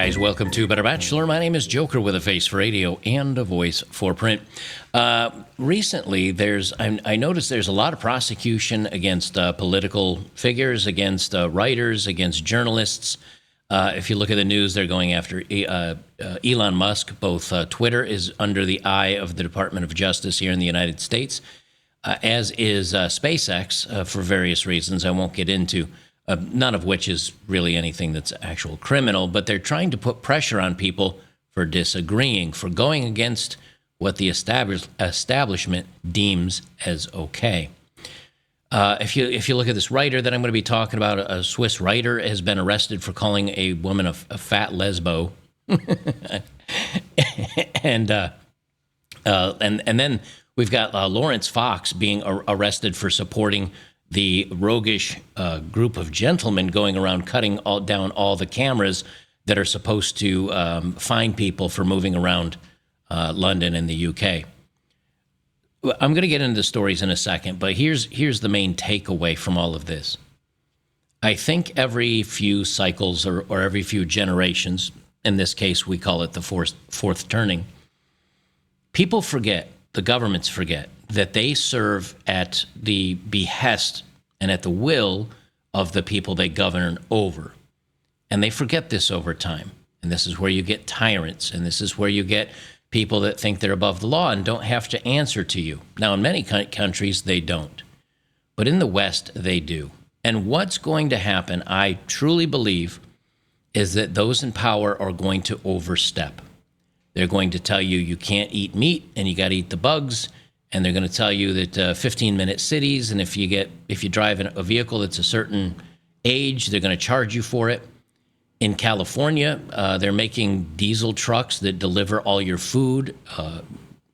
guys, welcome to Better Bachelor. My name is Joker with a face for radio and a voice for print. Recently, I noticed there's a lot of prosecution against political figures, against writers, against journalists. If you look at the news, they're going after Elon Musk. Both Twitter is under the eye of the Department of Justice here in the United States, as is SpaceX for various reasons I won't get into. None of which is really anything that's actual criminal, but they're trying to put pressure on people for disagreeing, for going against what the establishment deems as okay. If you look at this writer that I'm going to be talking about, a Swiss writer has been arrested for calling a woman a fat lesbo, and then we've got Lawrence Fox being arrested for supporting the roguish group of gentlemen going around cutting down all the cameras that are supposed to find people for moving around London and the UK. I'm going to get into the stories in a second, but here's the main takeaway from all of this. I think every few cycles or every few generations, in this case we call it the fourth turning, people forget, the governments forget, that they serve at the behest and at the will of the people they govern over. And they forget this over time. And this is where you get tyrants, and this is where you get people that think they're above the law and don't have to answer to you. Now, in many countries, they don't. But in the West, they do. And what's going to happen, I truly believe, is that those in power are going to overstep. They're going to tell you you can't eat meat and you got to eat the bugs. And they're going to tell you that 15-minute cities, and if you drive a vehicle that's a certain age, they're going to charge you for it. In California, they're making diesel trucks that deliver all your food.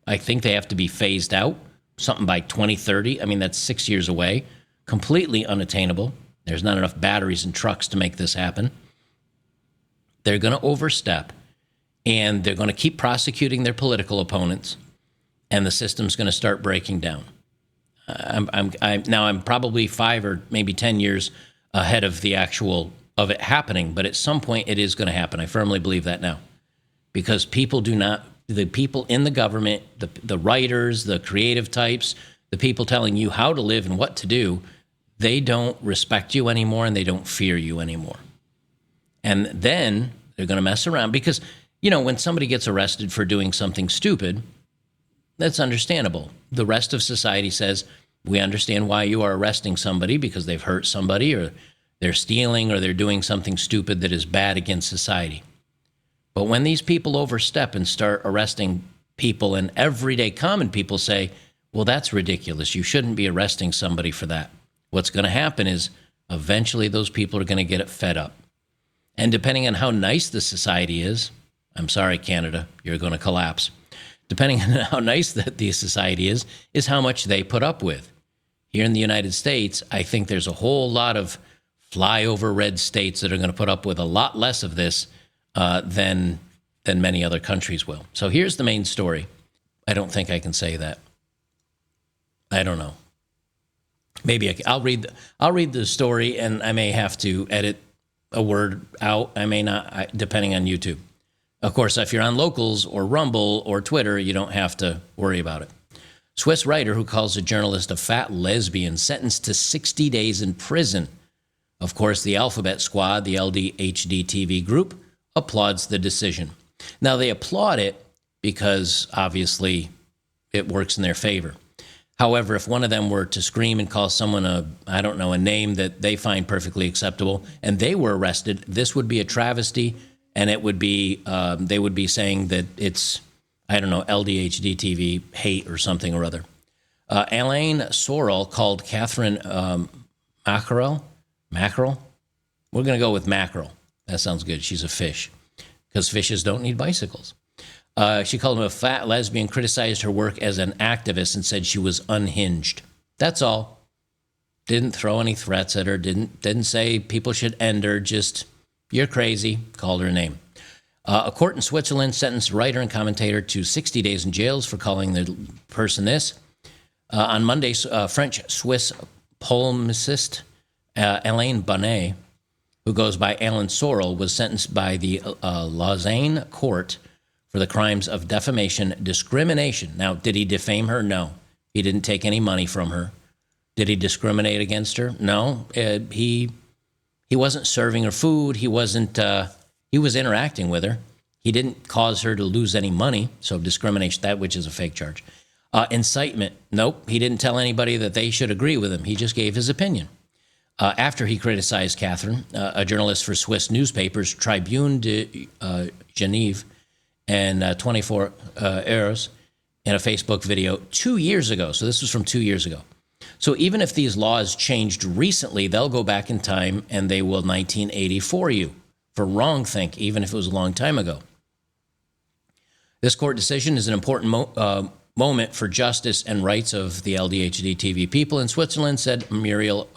I think they have to be phased out, something by 2030. I mean, that's 6 years away. Completely unattainable. There's not enough batteries in trucks to make this happen. They're going to overstep, and they're going to keep prosecuting their political opponents. And the system's going to start breaking down. I'm probably 5 or maybe 10 years ahead of the actual of it happening, but at some point it is going to happen. I firmly believe that now, because the people in the government, the writers, the creative types, the people telling you how to live and what to do, they don't respect you anymore and they don't fear you anymore. And then they're going to mess around because, when somebody gets arrested for doing something stupid, that's understandable. The rest of society says, we understand why you are arresting somebody because they've hurt somebody or they're stealing or they're doing something stupid that is bad against society. But when these people overstep and start arresting people and everyday common people say, well, that's ridiculous. You shouldn't be arresting somebody for that. What's going to happen is eventually those people are going to get it fed up. And depending on how nice the society is, I'm sorry, Canada, you're going to collapse. Depending on how nice the society is how much they put up with. Here in the United States, I think there's a whole lot of flyover red states that are going to put up with a lot less of this than many other countries will. So here's the main story. I don't think I can say that. I don't know. Maybe I'll read the story, and I may have to edit a word out. I may not, depending on YouTube. Of course, if you're on Locals or Rumble or Twitter, you don't have to worry about it. Swiss writer who calls a journalist a fat lesbian sentenced to 60 days in prison. Of course, the Alphabet Squad, the LDHD TV group, applauds the decision. Now, they applaud it because, obviously, it works in their favor. However, if one of them were to scream and call someone a name that they find perfectly acceptable, and they were arrested, this would be a travesty. And it would be, they would be saying that it's, LDHD TV hate or something or other. Elaine Sorrell called Catherine Mackerel. We're going to go with mackerel. That sounds good. She's a fish, because fishes don't need bicycles. She called him a fat lesbian, criticized her work as an activist, and said she was unhinged. That's all. Didn't throw any threats at her. Didn't say people should end her. Just, you're crazy, called her name. A court in Switzerland sentenced writer and commentator to 60 days in jails for calling the person this. On Monday, French-Swiss polemicist Alain Bonnet who goes by Alan Sorrell, was sentenced by the Lausanne court for the crimes of defamation, discrimination. Now, did he defame her? No. He didn't take any money from her. Did he discriminate against her? No. He wasn't serving her food. He was interacting with her. He didn't cause her to lose any money. So discrimination, that which is a fake charge. Incitement. Nope. He didn't tell anybody that they should agree with him. He just gave his opinion. After he criticized Catherine, a journalist for Swiss newspapers Tribune de Genève and 24 Heures in a Facebook video 2 years ago. So this was from 2 years ago. So even if these laws changed recently, they'll go back in time and they will 1984 you for wrongthink, even if it was a long time ago. This court decision is an important moment for justice and rights of the LDHD TV people in Switzerland, said Muriel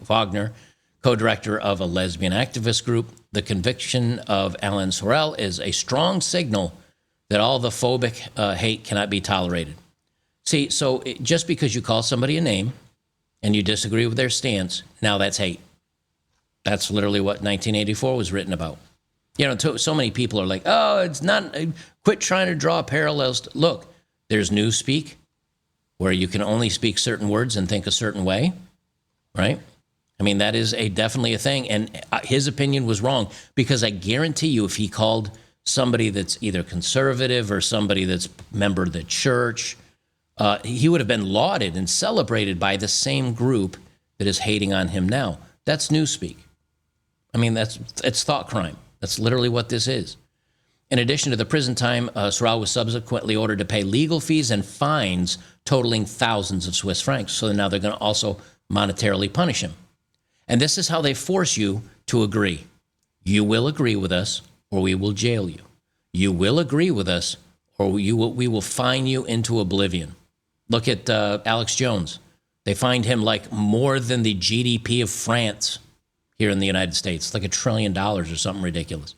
Wagner, co-director of a lesbian activist group. The conviction of Alan Sorrell is a strong signal that all the phobic hate cannot be tolerated. See, so just because you call somebody a name and you disagree with their stance, now that's hate. That's literally what 1984 was written about. You know, so many people are like, oh, it's not, quit trying to draw parallels. Look, there's newspeak, where you can only speak certain words and think a certain way, right? I mean, that is definitely a thing. And his opinion was wrong, because I guarantee you if he called somebody that's either conservative or somebody that's a member of the church, he would have been lauded and celebrated by the same group that is hating on him now. That's newspeak. I mean, it's thought crime. That's literally what this is. In addition to the prison time, Sorrell was subsequently ordered to pay legal fees and fines totaling thousands of Swiss francs. So now they're going to also monetarily punish him. And this is how they force you to agree. You will agree with us, or we will jail you. You will agree with us, or we will fine you into oblivion. Look at Alex Jones. They fined him like more than the GDP of France here in the United States, like $1 trillion or something ridiculous.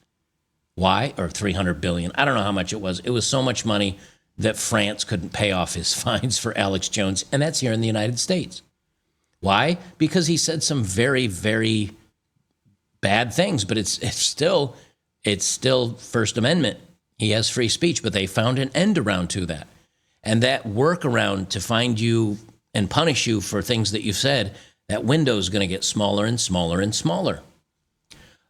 Why? Or 300 billion. I don't know how much it was. It was so much money that France couldn't pay off his fines for Alex Jones, and that's here in the United States. Why? Because he said some very, very bad things, but it's still First Amendment. He has free speech, but they found an end around to that. And that workaround to find you and punish you for things that you've said, that window is going to get smaller and smaller and smaller.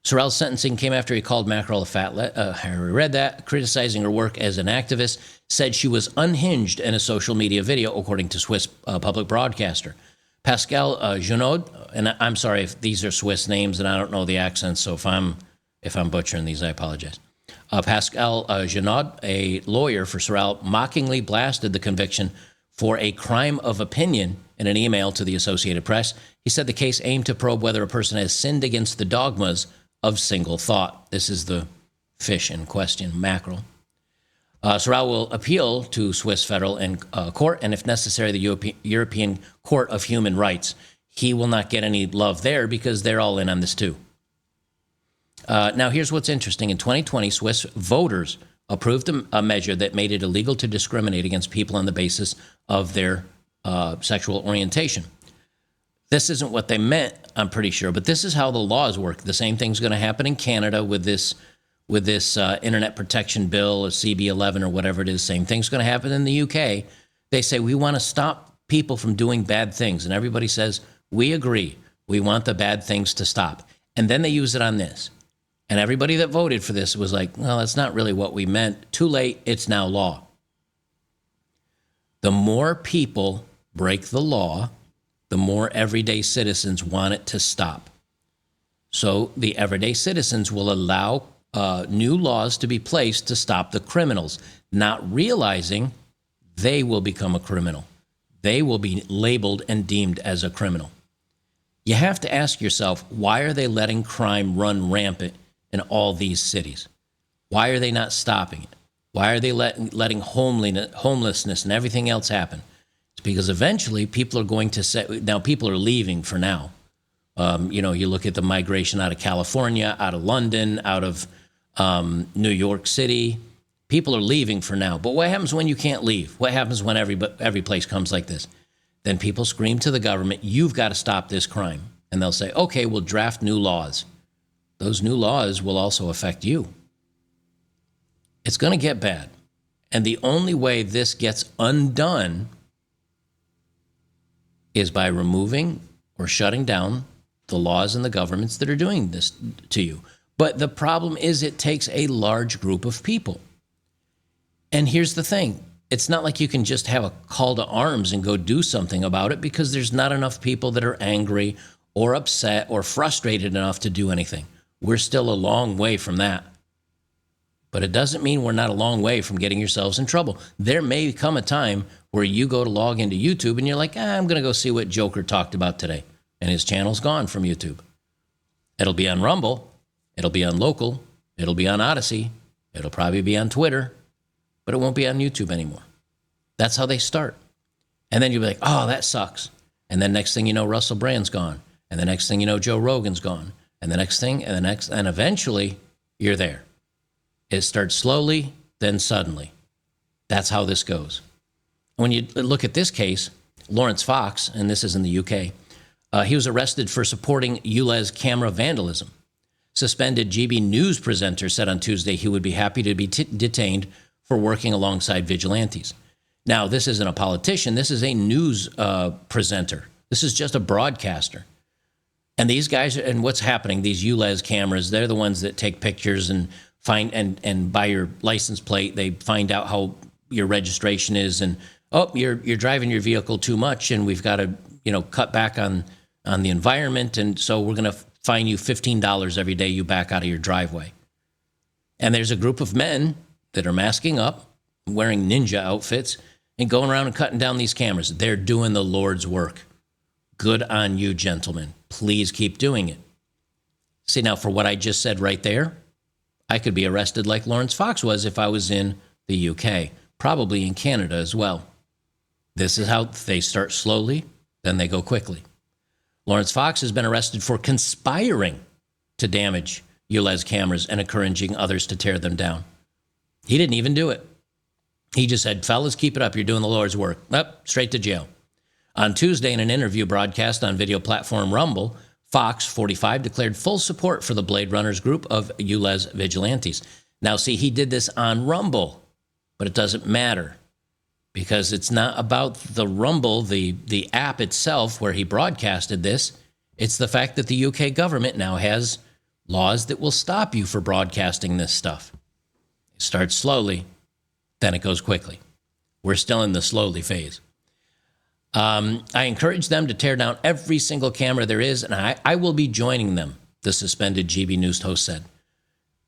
Sorrell's sentencing came after he called Mackerel a fat I read that, criticizing her work as an activist, said she was unhinged in a social media video, according to Swiss public broadcaster. Pascal Junod, and I'm sorry if these are Swiss names and I don't know the accents, so if I'm butchering these, I apologize. Pascal Junod, a lawyer for Sorrell, mockingly blasted the conviction for a crime of opinion in an email to the Associated Press. He said the case aimed to probe whether a person has sinned against the dogmas of single thought. This is the fish in question, mackerel. Sorrell will appeal to Swiss federal court, and if necessary, the European Court of Human Rights. He will not get any love there because they're all in on this too. Now, here's what's interesting. In 2020, Swiss voters approved a measure that made it illegal to discriminate against people on the basis of their sexual orientation. This isn't what they meant, I'm pretty sure, but this is how the laws work. The same thing's going to happen in Canada with this Internet Protection Bill, or CB11 or whatever it is. Same thing's going to happen in the UK. They say, we want to stop people from doing bad things. And everybody says, we agree. We want the bad things to stop. And then they use it on this. And everybody that voted for this was like, well, that's not really what we meant. Too late. It's now law. The more people break the law, the more everyday citizens want it to stop. So the everyday citizens will allow new laws to be placed to stop the criminals, not realizing they will become a criminal. They will be labeled and deemed as a criminal. You have to ask yourself, why are they letting crime run rampant in all these cities? Why are they not stopping it? Why are they letting homelessness and everything else happen? It's because eventually people are going to say, now people are leaving for now. You look at the migration out of California, out of London, out of New York City. People are leaving for now. But what happens when you can't leave? What happens when every place comes like this? Then people scream to the government, you've got to stop this crime. And they'll say, okay, we'll draft new laws. those new laws will also affect you. It's going to get bad. And the only way this gets undone is by removing or shutting down the laws and the governments that are doing this to you. But the problem is it takes a large group of people. And here's the thing. It's not like you can just have a call to arms and go do something about it, because there's not enough people that are angry or upset or frustrated enough to do anything. We're still a long way from that. But it doesn't mean we're not a long way from getting yourselves in trouble. There may come a time where you go to log into YouTube and you're like, I'm going to go see what Joker talked about today. And his channel's gone from YouTube. It'll be on Rumble. It'll be on Local. It'll be on Odyssey. It'll probably be on Twitter. But it won't be on YouTube anymore. That's how they start. And then you'll be like, oh, that sucks. And then next thing you know, Russell Brand's gone. And the next thing you know, Joe Rogan's gone. And the next thing, and the next, and eventually you're there. It starts slowly, then suddenly. That's how this goes. When you look at this case, Lawrence Fox, and this is in the UK, he was arrested for supporting UUID camera vandalism. Suspended GB News presenter said on Tuesday he would be happy to be detained for working alongside vigilantes. Now, this isn't a politician. This is a news presenter. This is just a broadcaster. And these guys, and what's happening, these UUID cameras, they're the ones that take pictures and find, and by your license plate, they find out how your registration is, and, oh, you're driving your vehicle too much, and we've got to, cut back on the environment, and so we're going to fine you $15 every day you back out of your driveway. And there's a group of men that are masking up, wearing ninja outfits, and going around and cutting down these cameras. They're doing the Lord's work. Good on you, gentlemen. Please keep doing it. See, now, for what I just said right there, I could be arrested like Lawrence Fox was if I was in the UK, probably in Canada as well. This is how they start slowly, then they go quickly. Lawrence Fox has been arrested for conspiring to damage UUID cameras and encouraging others to tear them down. He didn't even do it. He just said, fellas, keep it up. You're doing the Lord's work. Straight to jail. On Tuesday, in an interview broadcast on video platform Rumble, Fox, 45, declared full support for the Blade Runners group of UUID vigilantes. Now, see, he did this on Rumble, but it doesn't matter, because it's not about the Rumble, the app itself where he broadcasted this. It's the fact that the UK government now has laws that will stop you for broadcasting this stuff. It starts slowly, then it goes quickly. We're still in the slowly phase. I encourage them to tear down every single camera there is, and I will be joining them, the suspended GB News host said.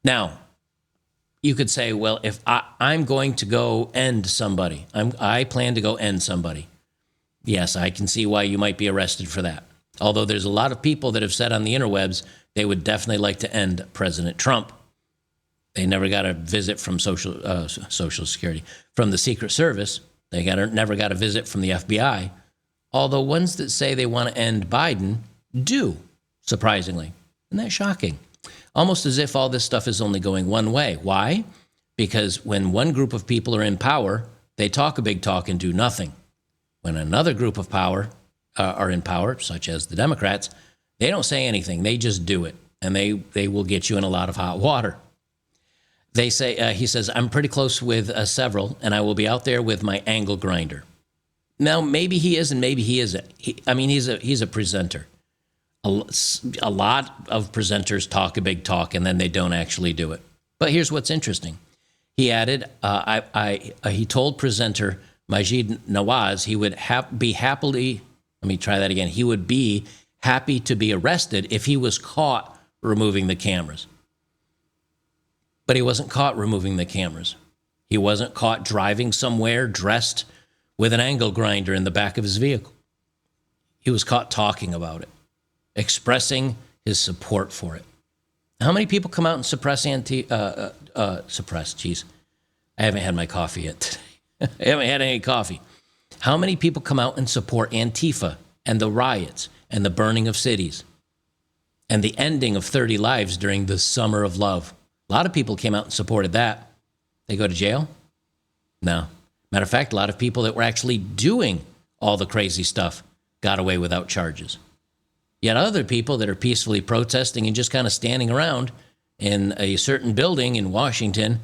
Now, you could say, well, if I'm going to go end somebody, I plan to go end somebody. Yes, I can see why you might be arrested for that. Although there's a lot of people that have said on the interwebs they would definitely like to end President Trump. They never got a visit from Social Security, from the Secret Service. They never got a visit from the FBI. Although ones that say they want to end Biden do, surprisingly. Isn't that shocking? Almost as if all this stuff is only going one way. Why? Because when one group of people are in power, they talk a big talk and do nothing. When another group of power are in power, such as the Democrats, they don't say anything. They just do it. And they will get you in a lot of hot water. They say, he says, I'm pretty close with several, and I will be out there with my angle grinder. Now, maybe he is and maybe he isn't. He's a presenter. A lot of presenters talk a big talk, and then they don't actually do it. But here's what's interesting. He added, he told presenter Majid Nawaz he would be happily, let me try that again. He would be happy to be arrested if he was caught removing the cameras. But he wasn't caught removing the cameras. He wasn't caught driving somewhere dressed with an angle grinder in the back of his vehicle. He was caught talking about it, expressing his support for it. How many people come out and suppress, geez, I haven't had my coffee yet today. I haven't had any coffee. How many people come out and support Antifa and the riots and the burning of cities and the ending of 30 lives during the Summer of Love? A lot of people came out and supported that. They go to jail? No. Matter of fact, a lot of people that were actually doing all the crazy stuff got away without charges. Yet other people that are peacefully protesting and just kind of standing around in a certain building in Washington,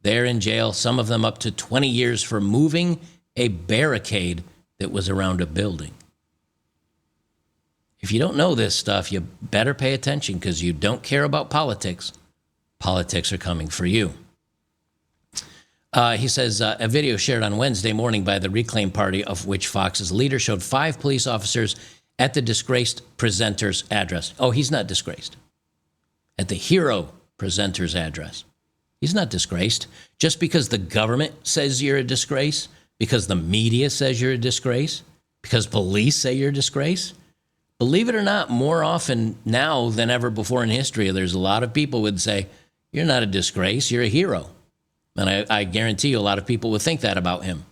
they're in jail, some of them up to 20 years for moving a barricade that was around a building. If you don't know this stuff, you better pay attention because you don't care about politics. Politics are coming for you. He says a video shared on Wednesday morning by the Reclaim Party, of which Fox is a leader, showed 5 police officers at the disgraced presenter's address. Oh, he's not disgraced. At the hero presenter's address. He's not disgraced. Just because the government says you're a disgrace, because the media says you're a disgrace, because police say you're a disgrace. Believe it or not, more often now than ever before in history, there's a lot of people would say, you're not a disgrace, you're a hero. And I guarantee you a lot of people would think that about him.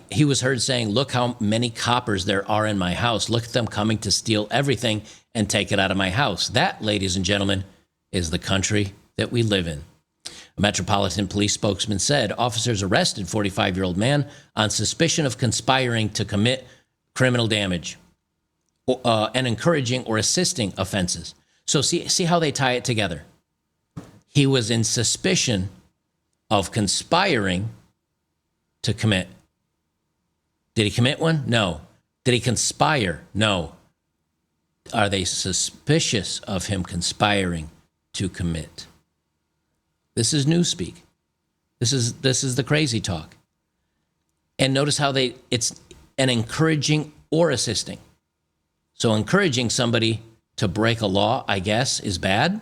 He was heard saying, look how many coppers there are in my house. Look at them coming to steal everything and take it out of my house. That, ladies and gentlemen, is the country that we live in. A Metropolitan Police spokesman said officers arrested 45-year-old man on suspicion of conspiring to commit criminal damage and encouraging or assisting offenses. So see how they tie it together. He was in suspicion of conspiring to commit. Did he commit one? No. Did he conspire? No. Are they suspicious of him conspiring to commit? This is newspeak. This is the crazy talk. And notice how it's an encouraging or assisting. So encouraging somebody to break a law, I guess, is bad.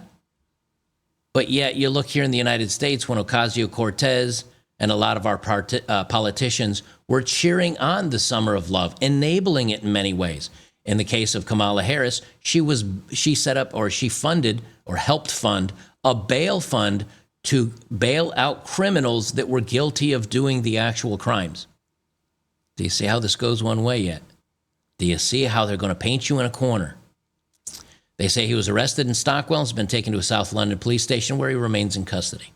But yet you look here in the United States when Ocasio-Cortez and a lot of our politicians were cheering on the summer of love, enabling it in many ways. In the case of Kamala Harris, she set up or she funded or helped fund a bail fund to bail out criminals that were guilty of doing the actual crimes. Do you see how this goes one way yet? Do you see how they're going to paint you in a corner? They say he was arrested in Stockwell and has been taken to a South London police station where he remains in custody.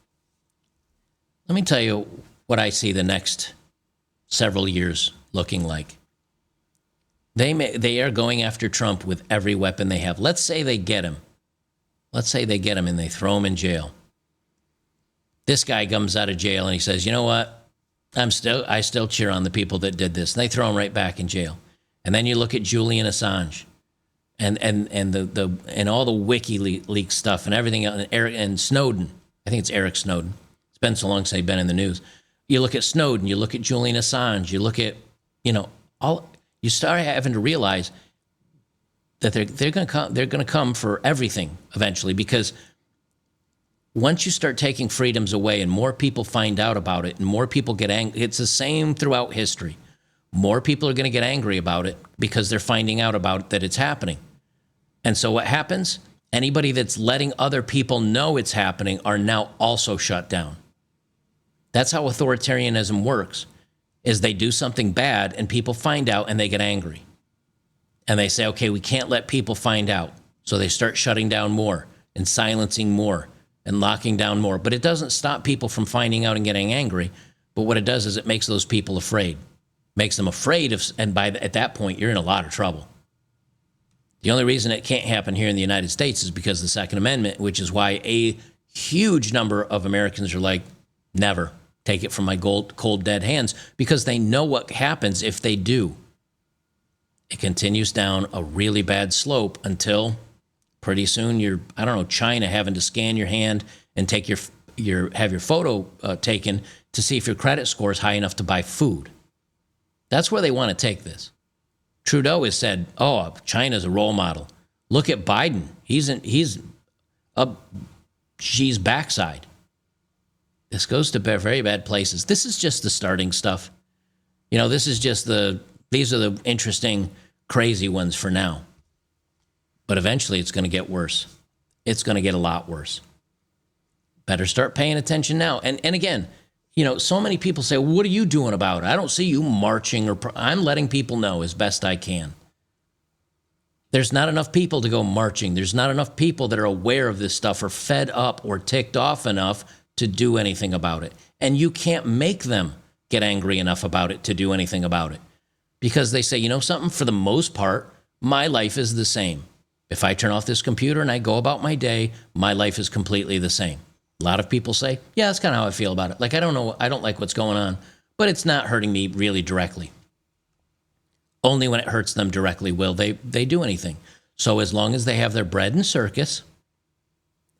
Let me tell you what I see the next several years looking like. They are going after Trump with every weapon they have. Let's say they get him. Let's say they get him and they throw him in jail. This guy comes out of jail and he says, you know what? I still cheer on the people that did this. And they throw him right back in jail. And then you look at Julian Assange and all the WikiLeaks stuff and everything, and Snowden. I think it's Eric Snowden. It's been so long since they've been in the news. You look at Snowden, you look at Julian Assange, you look at, you start having to realize that they're going to come for everything eventually, because once you start taking freedoms away and more people find out about it and more people get angry, it's the same throughout history. More people are going to get angry about it because they're finding out about it, that it's happening. And so what happens? Anybody that's letting other people know it's happening are now also shut down. That's how authoritarianism works, is they do something bad and people find out and they get angry. And they say, okay, we can't let people find out. So they start shutting down more and silencing more and locking down more. But it doesn't stop people from finding out and getting angry. But what it does is it makes those people afraid. Makes them afraid of, and at that point, you're in a lot of trouble. The only reason it can't happen here in the United States is because of the Second Amendment, which is why a huge number of Americans are like, never. Take it from my cold, dead hands, because they know what happens if they do. It continues down a really bad slope until pretty soon China having to scan your hand and take have your photo taken to see if your credit score is high enough to buy food. That's where they want to take this. Trudeau has said, China's a role model. Look at Biden. He's up Xi's backside. This goes to very bad places. This is just the starting stuff. This is just these are the interesting, crazy ones for now. But eventually it's going to get worse. It's going to get a lot worse. Better start paying attention now. And again, so many people say, what are you doing about it? I don't see you marching I'm letting people know as best I can. There's not enough people to go marching. There's not enough people that are aware of this stuff or fed up or ticked off enough to do anything about it. And you can't make them get angry enough about it to do anything about it. Because they say, something, for the most part, my life is the same. If I turn off this computer and I go about my day, my life is completely the same. A lot of people say, yeah, that's kind of how I feel about it. Like, I don't know, I don't like what's going on, but it's not hurting me really directly. Only when it hurts them directly will they do anything. So as long as they have their bread and circus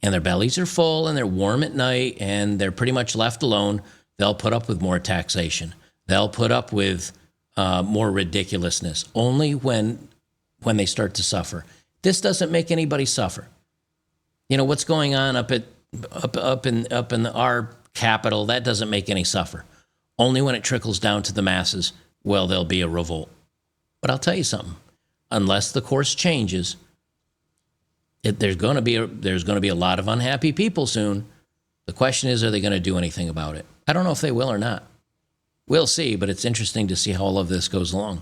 and their bellies are full and they're warm at night and they're pretty much left alone, they'll put up with more taxation. They'll put up with more ridiculousness. Only when they start to suffer. This doesn't make anybody suffer. You know what's going on up in our capital, that doesn't make any suffer. Only when it trickles down to the masses, well, there'll be a revolt. But I'll tell you something. Unless the course changes, there's going to be a lot of unhappy people soon. The question is, are they going to do anything about it? I don't know if they will or not. We'll see, but it's interesting to see how all of this goes along.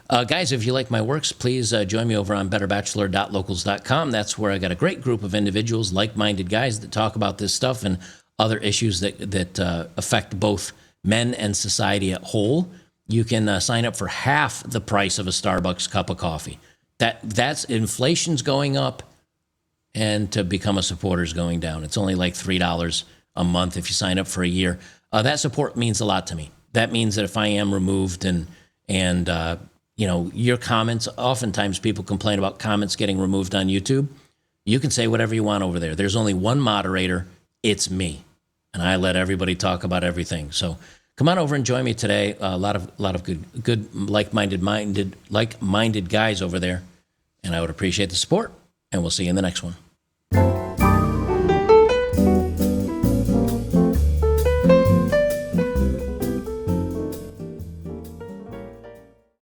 Guys, if you like my works, please join me over on betterbachelor.locals.com. That's where I got a great group of individuals, like-minded guys that talk about this stuff and other issues that affect both men and society at whole. You can sign up for half the price of a Starbucks cup of coffee. That's inflation's going up, and to become a supporter is going down. It's only like $3 a month if you sign up for a year. That support means a lot to me. That means that if I am removed and you know, your comments, oftentimes people complain about comments getting removed on YouTube. You can say whatever you want over there. There's only one moderator. It's me. And I let everybody talk about everything. So come on over and join me today. A lot of good like-minded guys over there. And I would appreciate the support. And we'll see you in the next one.